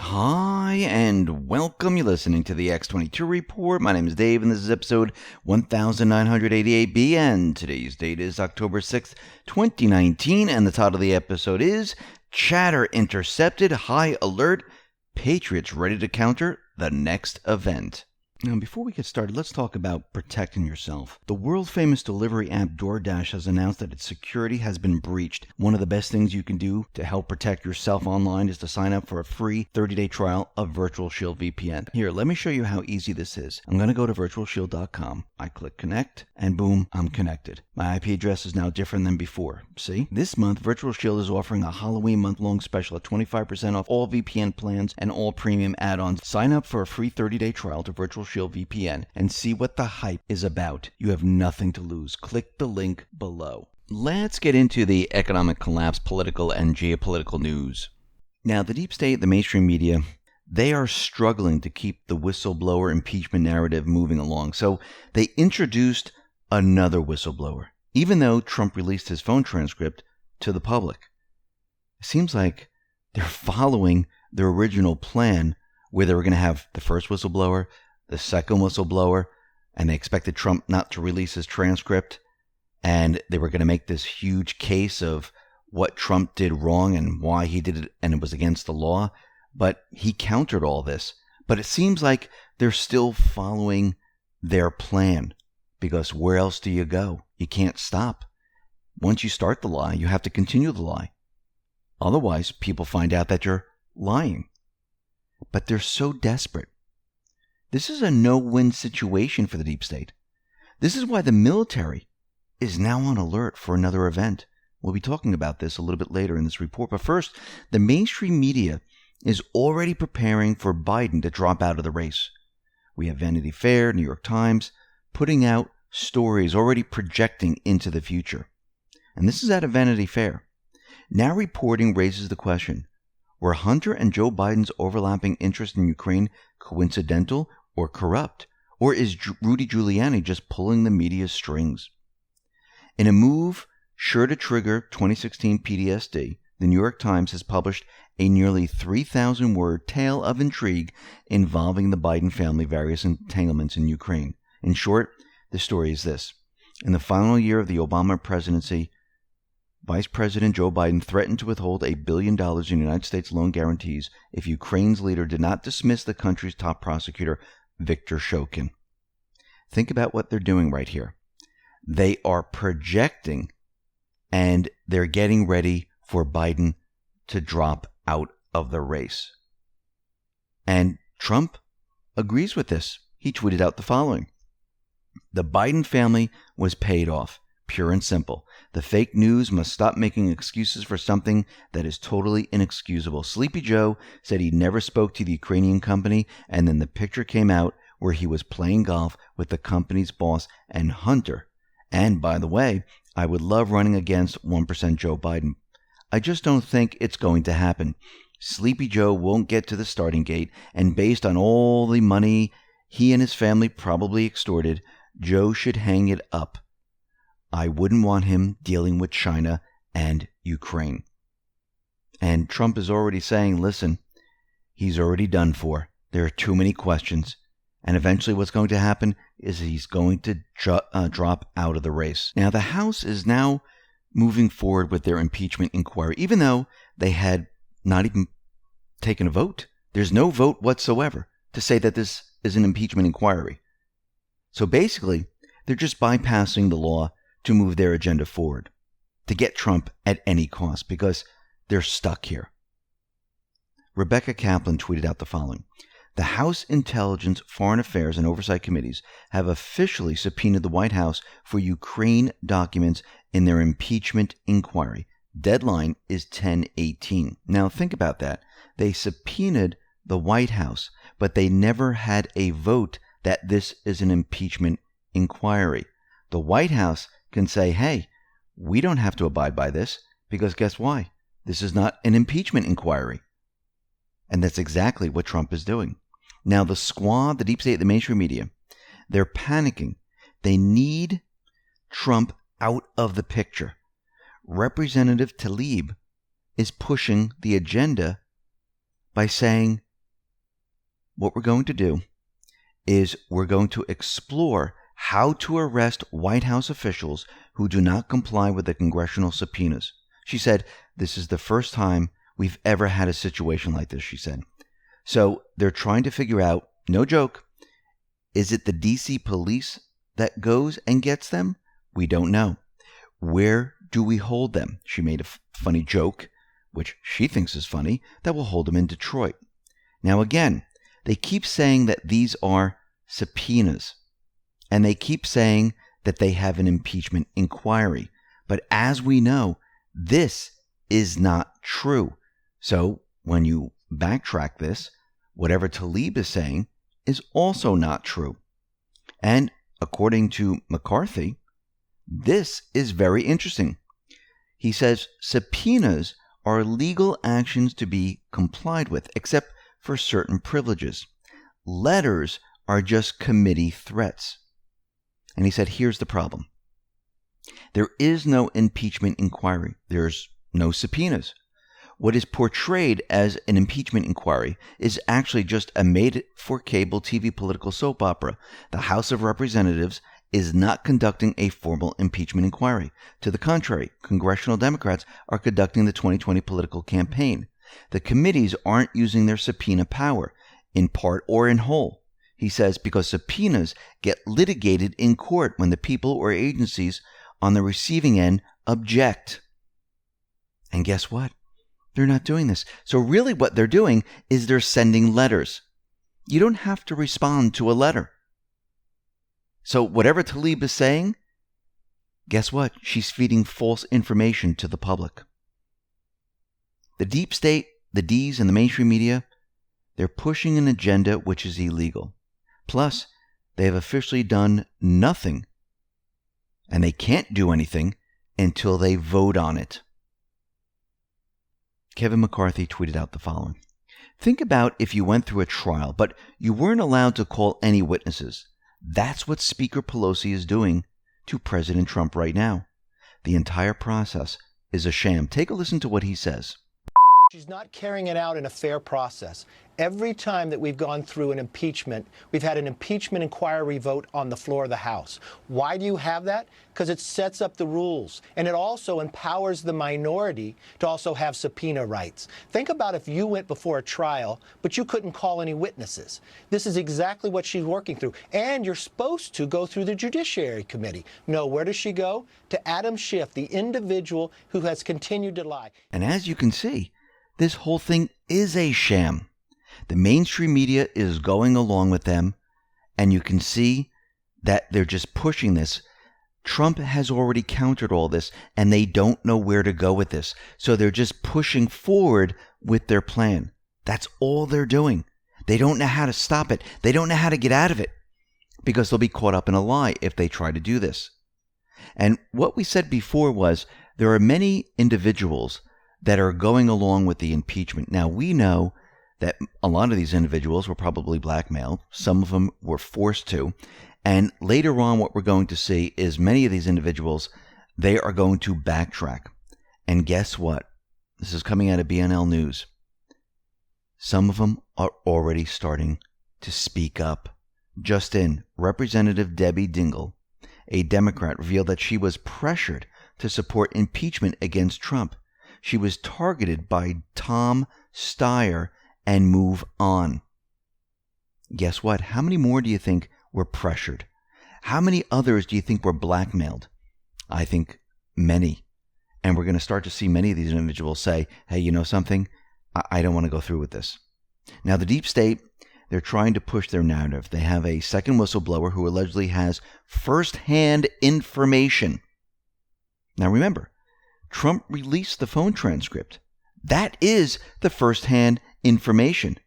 Hi, and welcome. You're listening to the X22 Report. My name is Dave, and this is episode 1988B, and today's date is October 6th, 2019, and the title of the episode is Chatter Intercepted, High Alert, Patriots Ready to Counter the Next Event. Now, before we get started, let's talk about protecting yourself. The world-famous delivery app DoorDash has announced that its security has been breached. One of the best things you can do to help protect yourself online is to sign up for a free 30-day trial of Virtual Shield VPN. Here, let me show you how easy this is. I'm going to go to virtualshield.com. I click connect, and boom, I'm connected. My IP address is now different than before. See? This month, Virtual Shield is offering a Halloween month-long special at 25% off all VPN plans and all premium add-ons. Sign up for a free 30-day trial to Virtual Shield VPN and see what the hype is about. You have nothing to lose. Click the link below. Let's get into the economic collapse, political and geopolitical news. Now, the deep state, the mainstream media, they are struggling to keep the whistleblower impeachment narrative moving along. So they introduced another whistleblower, even though Trump released his phone transcript to the public. It seems like they're following their original plan where they were going to have the first whistleblower, the second whistleblower, and they expected Trump not to release his transcript, and they were going to make this huge case of what Trump did wrong and why he did it, and it was against the law, but he countered all this. But it seems like they're still following their plan, because where else do you go? You can't stop. Once you start the lie, you have to continue the lie. Otherwise, people find out that you're lying. But they're so desperate. This is a no-win situation for the deep state. This is why the military is now on alert for another event. We'll be talking about this a little bit later in this report. But first, the mainstream media is already preparing for Biden to drop out of the race. We have Vanity Fair, New York Times, putting out stories already projecting into the future. And this is out of Vanity Fair. Now reporting raises the question, were Hunter and Joe Biden's overlapping interest in Ukraine coincidental or corrupt? Or is Rudy Giuliani just pulling the media's strings? In a move sure to trigger 2016 PTSD, the New York Times has published a nearly 3,000-word tale of intrigue involving the Biden family various entanglements in Ukraine. In short, the story is this. In the final year of the Obama presidency, Vice President Joe Biden threatened to withhold $1 billion in United States loan guarantees if Ukraine's leader did not dismiss the country's top prosecutor, Viktor Shokin. Think about what they're doing right here. They are projecting, and they're getting ready for Biden to drop out of the race. And Trump agrees with this. He tweeted out the following. The Biden family was paid off. Pure and simple. The fake news must stop making excuses for something that is totally inexcusable. Sleepy Joe said he never spoke to the Ukrainian company, and then the picture came out where he was playing golf with the company's boss and Hunter. And by the way, I would love running against 1% Joe Biden. I just don't think it's going to happen. Sleepy Joe won't get to the starting gate, and based on all the money he and his family probably extorted, Joe should hang it up. I wouldn't want him dealing with China and Ukraine. And Trump is already saying, listen, he's already done for. There are too many questions. And eventually what's going to happen is he's going to drop out of the race. Now, the House is now moving forward with their impeachment inquiry, even though they had not even taken a vote. There's no vote whatsoever to say that this is an impeachment inquiry. So basically, they're just bypassing the law to move their agenda forward, to get Trump at any cost, because they're stuck here. Rebecca Kaplan tweeted out the following. The House Intelligence, Foreign Affairs, and Oversight Committees have officially subpoenaed the White House for Ukraine documents in their impeachment inquiry. Deadline is 10/18. Now think about that. They subpoenaed the White House, but they never had a vote that this is an impeachment inquiry. The White House can say, hey, we don't have to abide by this, because guess why? This is not an impeachment inquiry. And that's exactly what Trump is doing. Now, the squad, the deep state, the mainstream media, they're panicking. They need Trump out of the picture. Representative Tlaib is pushing the agenda by saying what we're going to do is we're going to explore how to arrest White House officials who do not comply with the congressional subpoenas. She said, this is the first time we've ever had a situation like this, she said. So they're trying to figure out, no joke, is it the DC police that goes and gets them? We don't know. Where do we hold them? She made a funny joke, which she thinks is funny, that we'll hold them in Detroit. Now again, they keep saying that these are subpoenas, and they keep saying that they have an impeachment inquiry. But as we know, this is not true. So when you backtrack this, whatever Tlaib is saying is also not true. And according to McCarthy, this is very interesting. He says subpoenas are legal actions to be complied with, except for certain privileges. Letters are just committee threats. And he said, here's the problem. There is no impeachment inquiry. There's no subpoenas. What is portrayed as an impeachment inquiry is actually just a made-for-cable TV political soap opera. The House of Representatives is not conducting a formal impeachment inquiry. To the contrary, congressional Democrats are conducting the 2020 political campaign. The committees aren't using their subpoena power, in part or in whole. He says because subpoenas get litigated in court when the people or agencies on the receiving end object. And guess what? They're not doing this. So really what they're doing is they're sending letters. You don't have to respond to a letter. So whatever Tlaib is saying, guess what? She's feeding false information to the public. The deep state, the D's, and the mainstream media, they're pushing an agenda which is illegal. Plus, they have officially done nothing, and they can't do anything until they vote on it. Kevin McCarthy tweeted out the following. Think about if you went through a trial, but you weren't allowed to call any witnesses. That's what Speaker Pelosi is doing to President Trump right now. The entire process is a sham. Take a listen to what he says. She's not carrying it out in a fair process. Every time that we've gone through an impeachment, we've had an impeachment inquiry vote on the floor of the House. Why do you have that? Because it sets up the rules, and it also empowers the minority to also have subpoena rights. Think about if you went before a trial, but you couldn't call any witnesses. This is exactly what she's working through. And you're supposed to go through the Judiciary Committee. No, where does she go? To Adam Schiff, the individual who has continued to lie. And as you can see, this whole thing is a sham. The mainstream media is going along with them, and you can see that they're just pushing this. Trump has already countered all this, and they don't know where to go with this. So they're just pushing forward with their plan. That's all they're doing. They don't know how to stop it. They don't know how to get out of it, because they'll be caught up in a lie if they try to do this. And what we said before was there are many individuals that are going along with the impeachment. Now, we know that a lot of these individuals were probably blackmailed. Some of them were forced to. And later on, what we're going to see is many of these individuals, they are going to backtrack. And guess what? This is coming out of BNL News. Some of them are already starting to speak up. Just in, Representative Debbie Dingell, a Democrat, revealed that she was pressured to support impeachment against Trump. She was targeted by Tom Steyer and Move On. Guess what? How many more do you think were pressured? How many others do you think were blackmailed? I think many. And we're going to start to see many of these individuals say, hey, you know something? I don't want to go through with this. Now, the deep state, they're trying to push their narrative. They have a second whistleblower who allegedly has first-hand information. Now, remember, Trump released the phone transcript. That is the first-hand information.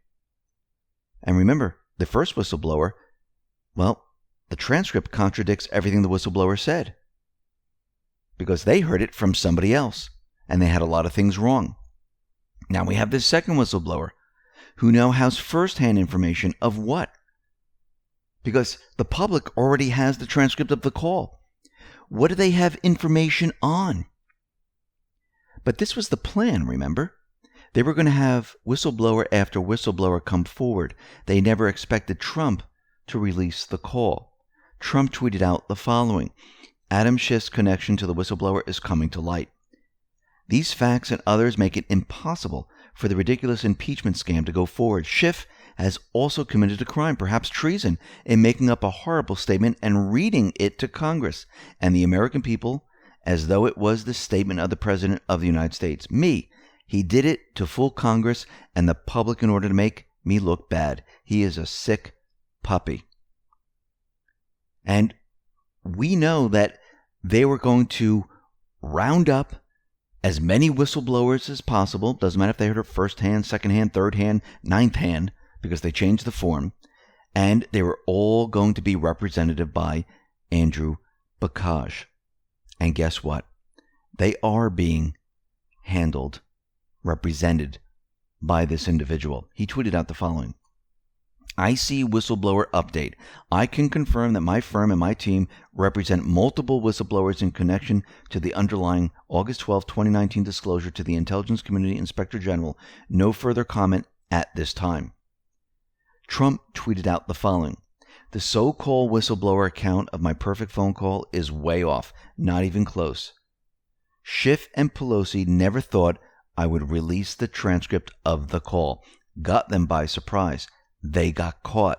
And remember, the first whistleblower, well, the transcript contradicts everything the whistleblower said because they heard it from somebody else and they had a lot of things wrong. Now we have this second whistleblower who now has first-hand information of what? Because the public already has the transcript of the call. What do they have information on? But this was the plan, remember? They were going to have whistleblower after whistleblower come forward. They never expected Trump to release the call. Trump tweeted out the following: Adam Schiff's connection to the whistleblower is coming to light. These facts and others make it impossible for the ridiculous impeachment scam to go forward. Schiff has also committed a crime, perhaps treason, in making up a horrible statement and reading it to Congress and the American people as though it was the statement of the President of the United States. He did it to fool Congress and the public in order to make me look bad. He is a sick puppy. And we know that they were going to round up as many whistleblowers as possible. Doesn't matter if they heard it first hand, second hand, third hand, ninth hand, because they changed the form. And they were all going to be represented by Andrew Bakaj. And guess what? They are being handled, represented by this individual. He tweeted out the following: I see whistleblower update. I can confirm that my firm and my team represent multiple whistleblowers in connection to the underlying August 12, 2019 disclosure to the Intelligence Community Inspector General. No further comment at this time. Trump tweeted out the following: the so-called whistleblower account of my perfect phone call is way off, not even close. Schiff and Pelosi never thought I would release the transcript of the call. Got them by surprise. They got caught.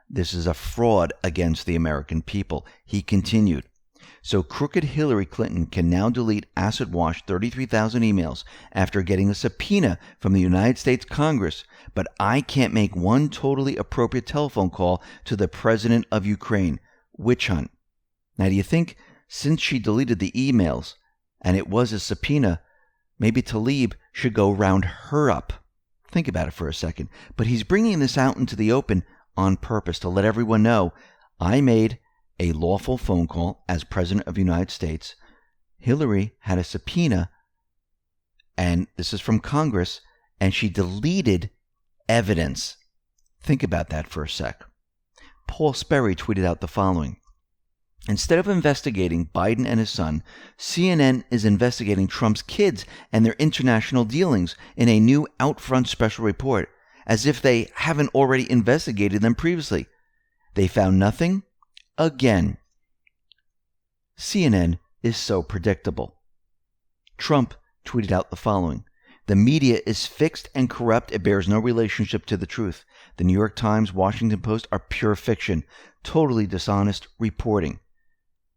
This is a fraud against the American people. He continued. So crooked Hillary Clinton can now delete acid wash 33,000 emails after getting a subpoena from the United States Congress, but I can't make one totally appropriate telephone call to the president of Ukraine. Witch hunt. Now, do you think since she deleted the emails and it was a subpoena, maybe Tlaib should go round her up? Think about it for a second. But he's bringing this out into the open on purpose to let everyone know I made a lawful phone call as President of the United States. Hillary had a subpoena, and this is from Congress, and she deleted evidence. Think about that for a sec. Paul Sperry tweeted out the following: instead of investigating Biden and his son, CNN is investigating Trump's kids and their international dealings in a new out-front special report, as if they haven't already investigated them previously. They found nothing. Again, CNN is so predictable. Trump tweeted out the following: the media is fixed and corrupt. It bears no relationship to the truth. The New York Times, Washington Post are pure fiction, totally dishonest reporting.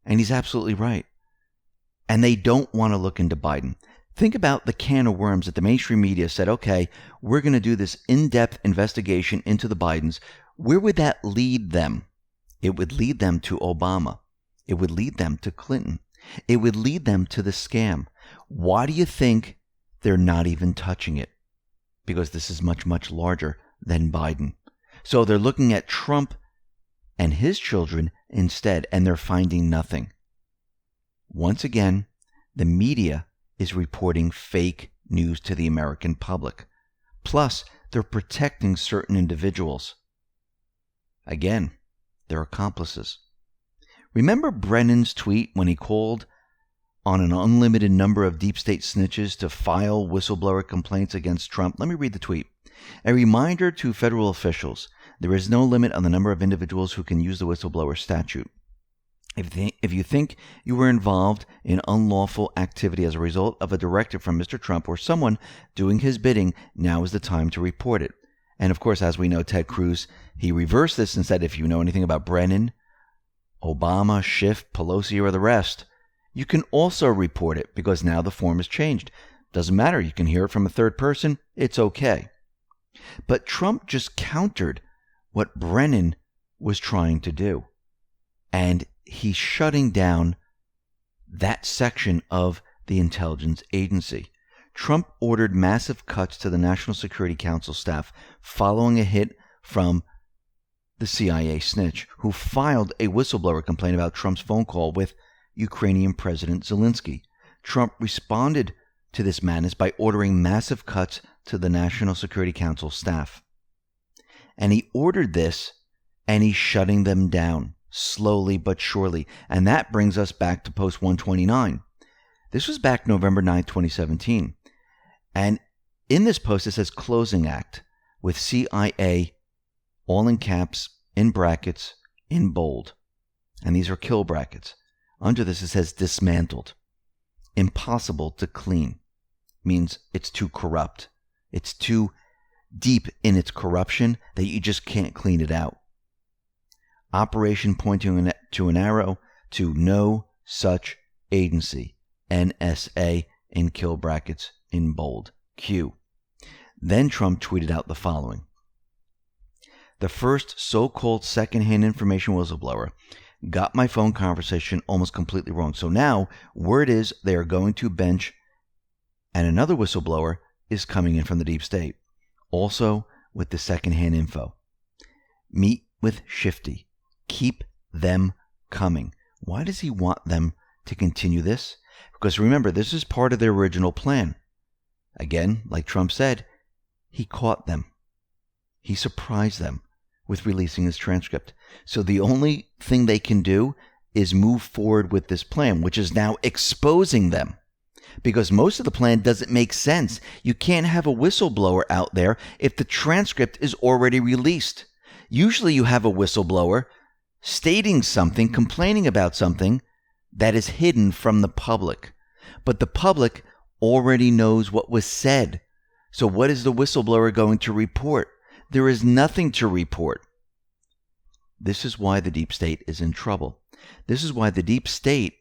And he's absolutely right. And they don't want to look into Biden. Think about the can of worms that the mainstream media said, okay, we're going to do this in-depth investigation into the Bidens. Where would that lead them? It would lead them to Obama. It would lead them to Clinton. It would lead them to the scam. Why do you think they're not even touching it? Because this is much, much larger than Biden. So they're looking at Trump and his children instead, and they're finding nothing. Once again, the media is reporting fake news to the American public. Plus, they're protecting certain individuals. Again, they're accomplices. Remember Brennan's tweet when he called on an unlimited number of deep state snitches to file whistleblower complaints against Trump? Let me read the tweet. A reminder to federal officials: there is no limit on the number of individuals who can use the whistleblower statute. If you think you were involved in unlawful activity as a result of a directive from Mr. Trump or someone doing his bidding, now is the time to report it. And of course, as we know, Ted Cruz, he reversed this and said, if you know anything about Brennan, Obama, Schiff, Pelosi, or the rest, you can also report it because now the form has changed. Doesn't matter. You can hear it from a third person. It's okay. But Trump just countered what Brennan was trying to do. And he's shutting down that section of the intelligence agency. Trump ordered massive cuts to the National Security Council staff following a hit from the CIA snitch who filed a whistleblower complaint about Trump's phone call with Ukrainian President Zelensky. Trump responded to this madness by ordering massive cuts to the National Security Council staff. And he ordered this, and he's shutting them down slowly but surely. And that brings us back to Post 129. This was back November 9, 2017. And In this post, it says closing act with CIA, all in caps, in brackets, in bold. And these are kill brackets. Under this, it says dismantled. Impossible to clean. Means it's too corrupt. It's too deep in its corruption that you just can't clean it out. Operation pointing to an arrow to no such agency. NSA in kill brackets in bold. Q. Then Trump tweeted out the following. The first so-called secondhand information whistleblower got my phone conversation almost completely wrong. So now word is they are going to bench, and another whistleblower is coming in from the deep state. Also with the secondhand info. Meet with Shifty. Keep them coming. Why does he want them to continue this? Because remember, this is part of their original plan. Again, like Trump said, he caught them. He surprised them with releasing his transcript. So the only thing they can do is move forward with this plan, which is now exposing them. Because most of the plan doesn't make sense. You can't have a whistleblower out there if the transcript is already released. Usually you have a whistleblower stating something, complaining about something that is hidden from the public. But the public already knows what was said. So what is the whistleblower going to report? There is nothing to report. This is why the deep state is in trouble. This is why the deep state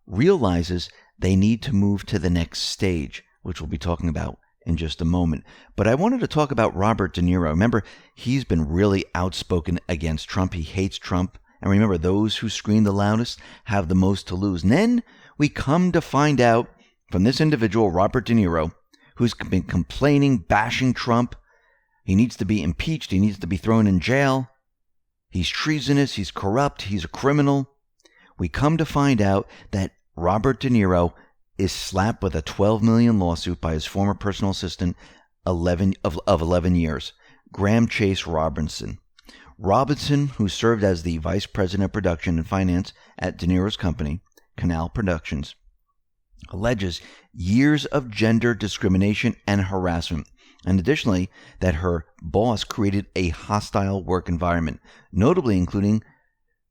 realizes they need to move to the next stage, which we'll be talking about in just a moment. But I wanted to talk about Robert De Niro. Remember, he's been really outspoken against Trump. He hates Trump. And remember, those who scream the loudest have the most to lose. And then we come to find out from this individual, Robert De Niro, who's been complaining, bashing Trump. He needs to be impeached. He needs to be thrown in jail. He's treasonous. He's corrupt. He's a criminal. We come to find out that Robert De Niro is slapped with a $12 million lawsuit by his former personal assistant of 11 years, Graham Chase Robinson. Robinson, who served as the vice president of production and finance at De Niro's company, Canal Productions, alleges years of gender discrimination and harassment, and additionally that her boss created a hostile work environment, notably including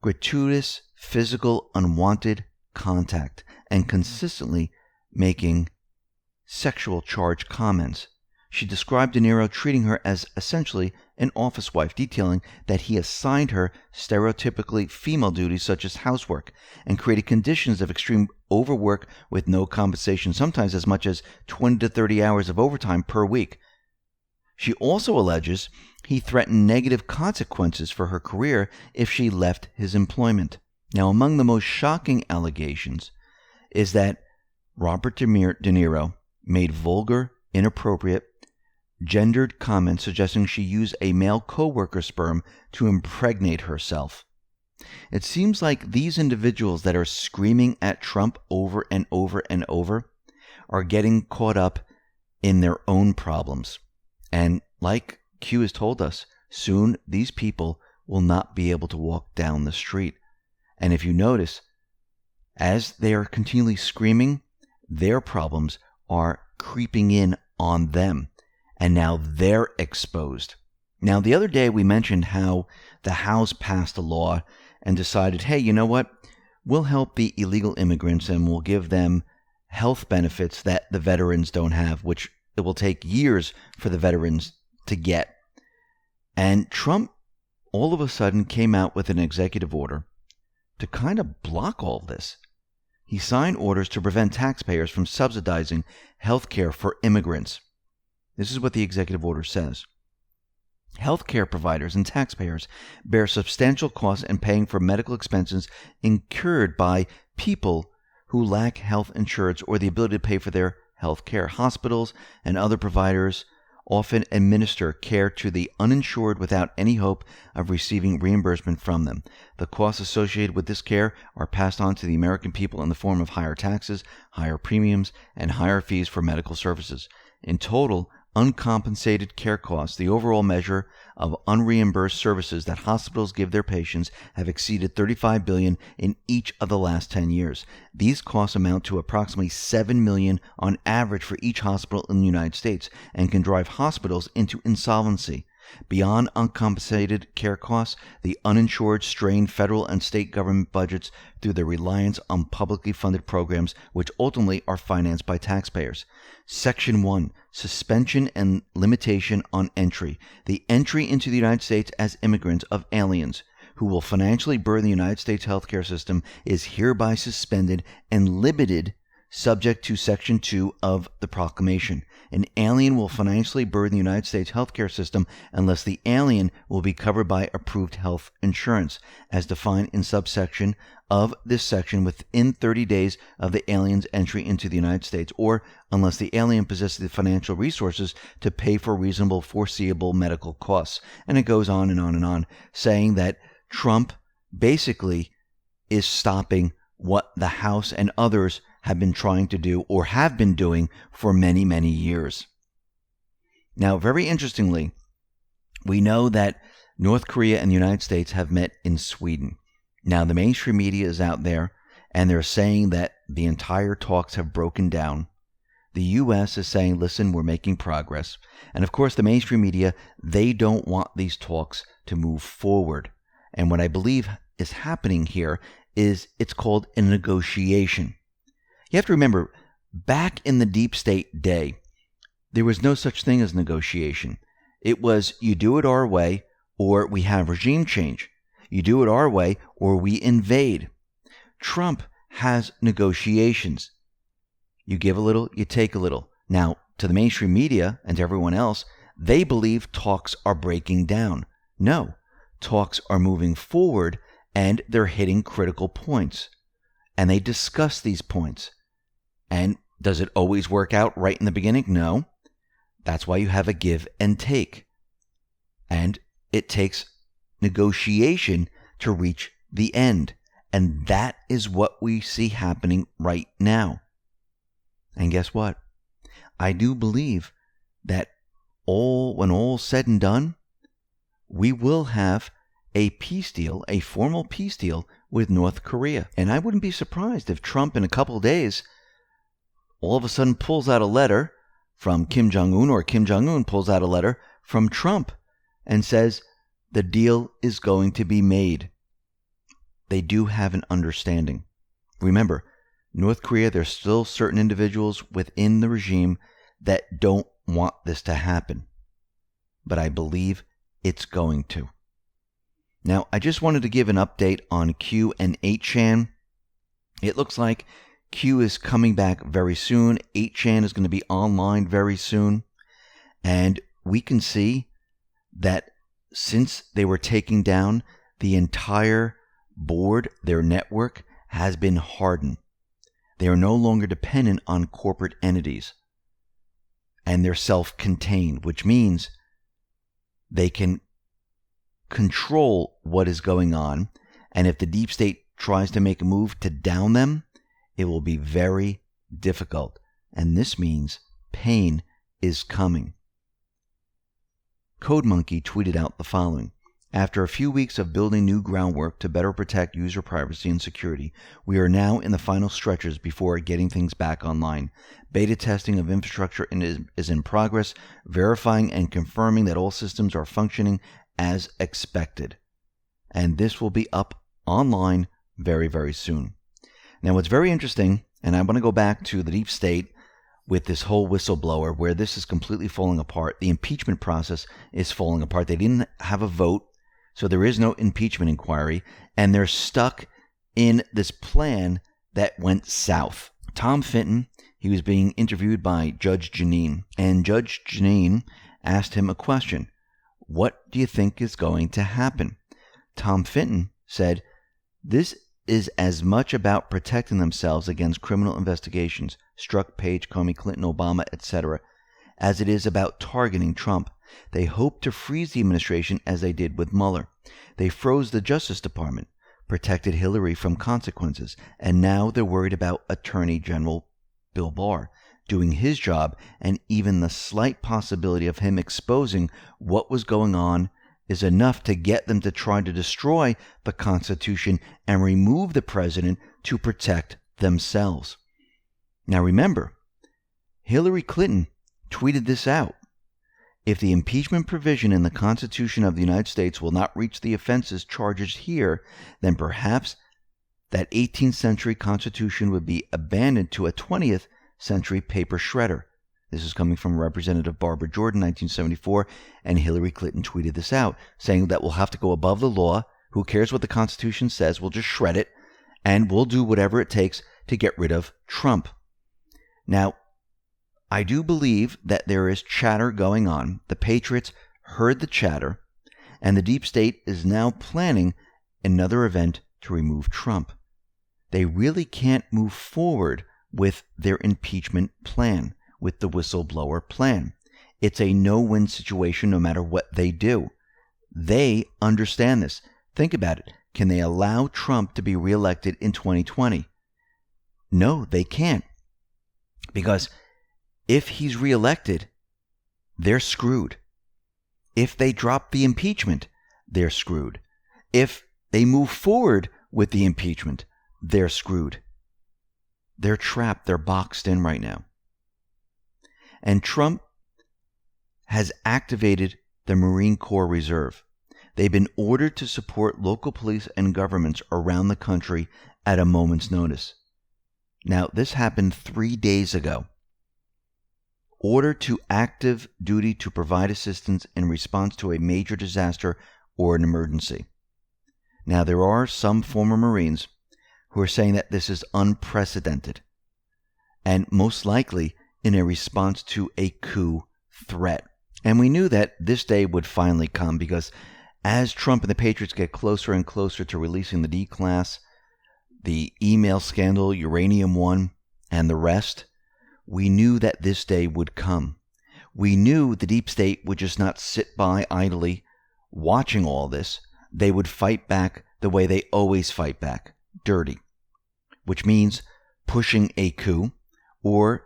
gratuitous physical unwanted contact and consistently making sexual charged comments. She described De Niro treating her as essentially an office wife, detailing that he assigned her stereotypically female duties such as housework and created conditions of extreme overwork with no compensation, sometimes as much as 20 to 30 hours of overtime per week. She also alleges he threatened negative consequences for her career if she left his employment. Now, among the most shocking allegations is that Robert De Niro made vulgar, inappropriate, gendered comments suggesting she used a male co-worker's sperm to impregnate herself. It seems like these individuals that are screaming at Trump over and over and over are getting caught up in their own problems. And like Q has told us, soon these people will not be able to walk down the street. And if you notice, as they are continually screaming, their problems are creeping in on them. And now they're exposed. Now, the other day we mentioned how the House passed a law and decided, hey, you know what? We'll help the illegal immigrants and we'll give them health benefits that the veterans don't have, which it will take years for the veterans to get. And Trump all of a sudden came out with an executive order to kind of block all of this. He signed orders to prevent taxpayers from subsidizing health care for immigrants. This is what the executive order says. Healthcare providers and taxpayers bear substantial costs in paying for medical expenses incurred by people who lack health insurance or the ability to pay for their health care. Hospitals and other providers often administer care to the uninsured without any hope of receiving reimbursement from them. The costs associated with this care are passed on to the American people in the form of higher taxes, higher premiums, and higher fees for medical services. In total, uncompensated care costs, the overall measure of unreimbursed services that hospitals give their patients, have exceeded $35 billion in each of the last 10 years. These costs amount to approximately $7 million on average for each hospital in the United States and can drive hospitals into insolvency. Beyond uncompensated care costs, the uninsured strain federal and state government budgets through their reliance on publicly funded programs, which ultimately are financed by taxpayers. Section 1. Suspension and limitation on entry. The entry into the United States as immigrants of aliens who will financially burden the United States healthcare system is hereby suspended and limited, subject to Section 2 of the proclamation. An alien will financially burden the United States healthcare system unless the alien will be covered by approved health insurance, as defined in subsection of this section, within 30 days of the alien's entry into the United States, or unless the alien possesses the financial resources to pay for reasonable, foreseeable medical costs. And it goes on and on and on, saying that Trump basically is stopping what the House and others have been trying to do or have been doing for many, many years. Now, very interestingly, we know that North Korea and the United States have met in Sweden. Now, the mainstream media is out there, and they're saying that the entire talks have broken down. The U.S. is saying, listen, we're making progress. And of course, the mainstream media, they don't want these talks to move forward. And what I believe is happening here is it's called a negotiation. You have to remember, back in the deep state day, there was no such thing as negotiation. It was, you do it our way, or we have regime change. You do it our way, or we invade. Trump has negotiations. You give a little, you take a little. Now, to the mainstream media and to everyone else, they believe talks are breaking down. No, talks are moving forward, and they're hitting critical points. And they discuss these points. And does it always work out right in the beginning? No. That's why you have a give and take. And it takes negotiation to reach the end. And that is what we see happening right now. And guess what? I do believe that when all's said and done, we will have a peace deal, a formal peace deal with North Korea. And I wouldn't be surprised if Trump in a couple of days all of a sudden pulls out a letter from Kim Jong-un, or Kim Jong-un pulls out a letter from Trump and says the deal is going to be made. They do have an understanding. Remember, North Korea, there's still certain individuals within the regime that don't want this to happen. But I believe it's going to. Now, I just wanted to give an update on Q and 8chan. It looks like Q is coming back very soon. 8chan is going to be online very soon. And we can see that since they were taking down, the entire board, their network, has been hardened. They are no longer dependent on corporate entities. And they're self-contained, which means they can control what is going on. And if the deep state tries to make a move to down them, it will be very difficult. And this means pain is coming. CodeMonkey tweeted out the following. After a few weeks of building new groundwork to better protect user privacy and security, we are now in the final stretches before getting things back online. Beta testing of infrastructure is in progress, verifying and confirming that all systems are functioning as expected. And this will be up online very, very soon. Now, what's very interesting, and I want to go back to the deep state with this whole whistleblower, where this is completely falling apart. The impeachment process is falling apart. They didn't have a vote, so there is no impeachment inquiry, and they're stuck in this plan that went south. Tom Fitton, he was being interviewed by Judge Jeanine, and Judge Jeanine asked him a question. What do you think is going to happen? Tom Fitton said, this is as much about protecting themselves against criminal investigations, Strzok, Page, Comey, Clinton, Obama, etc., as it is about targeting Trump. They hope to freeze the administration as they did with Mueller. They froze the Justice Department, protected Hillary from consequences, and now they're worried about Attorney General Bill Barr. doing his job, and even the slight possibility of him exposing what was going on is enough to get them to try to destroy the Constitution and remove the president to protect themselves. Now remember, Hillary Clinton tweeted this out. If the impeachment provision in the Constitution of the United States will not reach the offenses charged here, then perhaps that 18th century Constitution would be abandoned to a 20th century paper shredder. This is coming from Representative Barbara Jordan, 1974, and Hillary Clinton tweeted this out, saying that we'll have to go above the law. Who cares what the Constitution says? We'll just shred it, and we'll do whatever it takes to get rid of Trump. Now, I do believe that there is chatter going on. The Patriots heard the chatter, and the deep state is now planning another event to remove Trump. They really can't move forward with their impeachment plan, with the whistleblower plan. It's a no-win situation no matter what they do. They understand this. Think about it. Can they allow Trump to be reelected in 2020? No, they can't. Because if he's reelected, they're screwed. If they drop the impeachment, they're screwed. If they move forward with the impeachment, they're screwed. They're trapped. They're boxed in right now. And Trump has activated the Marine Corps Reserve. They've been ordered to support local police and governments around the country at a moment's notice. Now, this happened 3 days ago. Order to active duty to provide assistance in response to a major disaster or an emergency. Now, there are some former Marines who are saying that this is unprecedented and most likely in a response to a coup threat. And we knew that this day would finally come because as Trump and the Patriots get closer and closer to releasing the D-Class, the email scandal, Uranium One, and the rest, we knew that this day would come. We knew the deep state would just not sit by idly watching all this. They would fight back the way they always fight back, dirty, which means pushing a coup or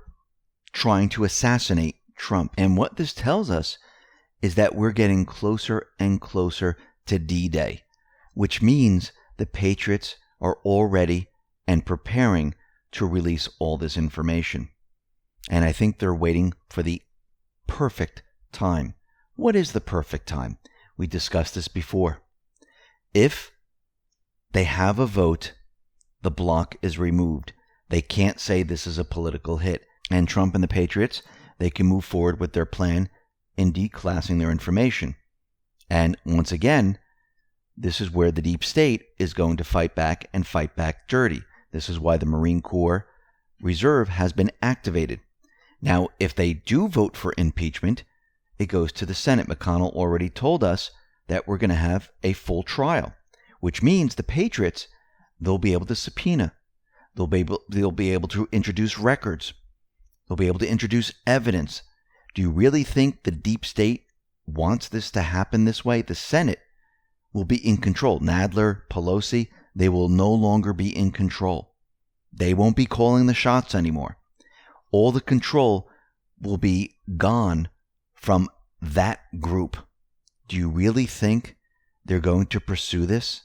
trying to assassinate Trump. And what this tells us is that we're getting closer and closer to D-Day, which means the Patriots are already and preparing to release all this information. And I think they're waiting for the perfect time. What is the perfect time? We discussed this before. If they have a vote, the block is removed. They can't say this is a political hit. And Trump and the Patriots, they can move forward with their plan in declassing their information. And once again, this is where the deep state is going to fight back and fight back dirty. This is why the Marine Corps Reserve has been activated. Now, if they do vote for impeachment, it goes to the Senate. McConnell already told us that we're going to have a full trial, which means the Patriots, they'll be able to subpoena. They'll be able to introduce records. They'll be able to introduce evidence. Do you really think the deep state wants this to happen this way? The Senate will be in control. Nadler, Pelosi, they will no longer be in control. They won't be calling the shots anymore. All the control will be gone from that group. Do you really think they're going to pursue this?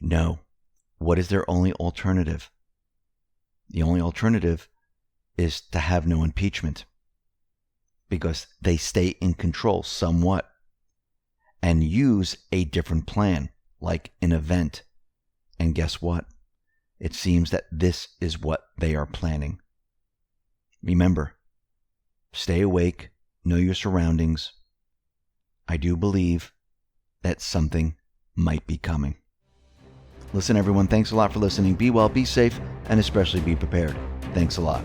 No. What is their only alternative? The only alternative is to have no impeachment, because they stay in control somewhat and use a different plan, like an event. And guess what? It seems that this is what they are planning. Remember, stay awake, know your surroundings. I do believe that something might be coming. Listen, everyone, thanks a lot for listening. Be well, be safe, and especially be prepared. Thanks a lot.